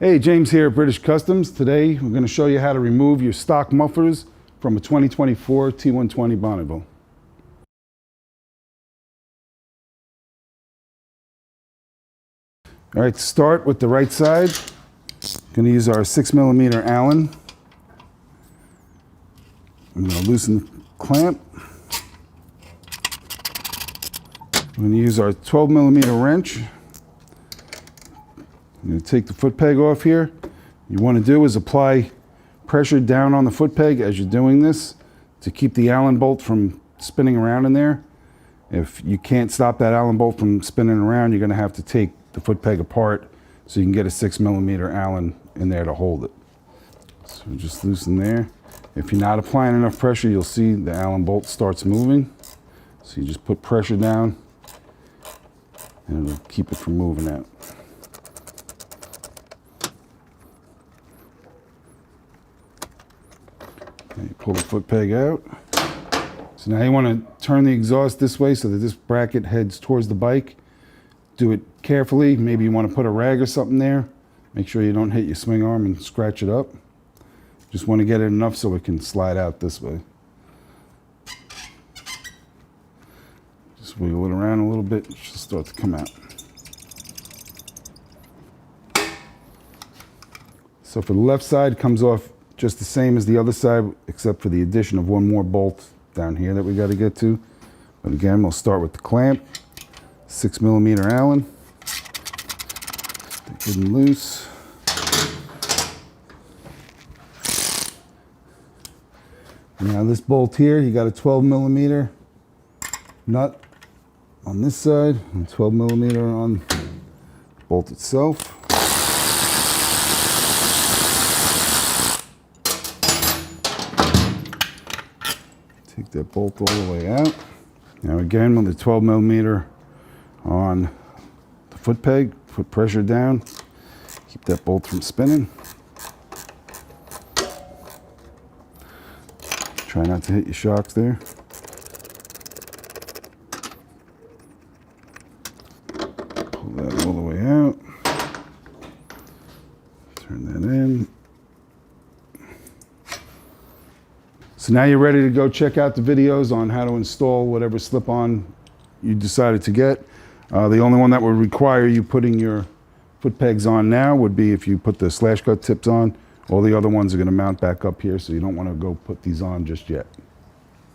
Hey, James here at British Customs. Today we're going to show you how to remove your stock mufflers from a 2024 T120 Bonneville. All right, to start with the right side, I'm going to use our 6mm Allen. I'm going to loosen the clamp. I'm going to use our 12mm wrench. I'm going to take the foot peg off here. What you want to do is apply pressure down on the foot peg as you're doing this to keep the Allen bolt from spinning around in there. If you can't stop that Allen bolt from spinning around, you're going to have to take the foot peg apart so you can get a 6mm Allen in there to hold it. So just loosen there. If you're not applying enough pressure, you'll see the Allen bolt starts moving. So you just put pressure down and it'll keep it from moving out. You pull the foot peg out. So now you want to turn the exhaust this way so that this bracket heads towards the bike. Do it carefully. Maybe you want to put a rag or something there. Make sure you don't hit your swing arm and scratch it up. Just want to get it enough so it can slide out this way. Just wiggle it around a little bit. It should start to come out. So for the left side, comes off just the same as the other side, except for the addition of one more bolt down here that we got to get to. But again, we'll start with the clamp, 6mm Allen, stick it loose. Now this bolt here, you got a 12mm nut on this side, and 12mm on the bolt itself. Take that bolt all the way out. Now again, with the 12mm on the foot peg, put pressure down, keep that bolt from spinning. Try not to hit your shocks there. Pull that all the way out. Turn that in. So now you're ready to go check out the videos on how to install whatever slip-on you decided to get. The only one that would require you putting your foot pegs on now would be if you put the slash cut tips on. All the other ones are going to mount back up here, so you don't want to go put these on just yet.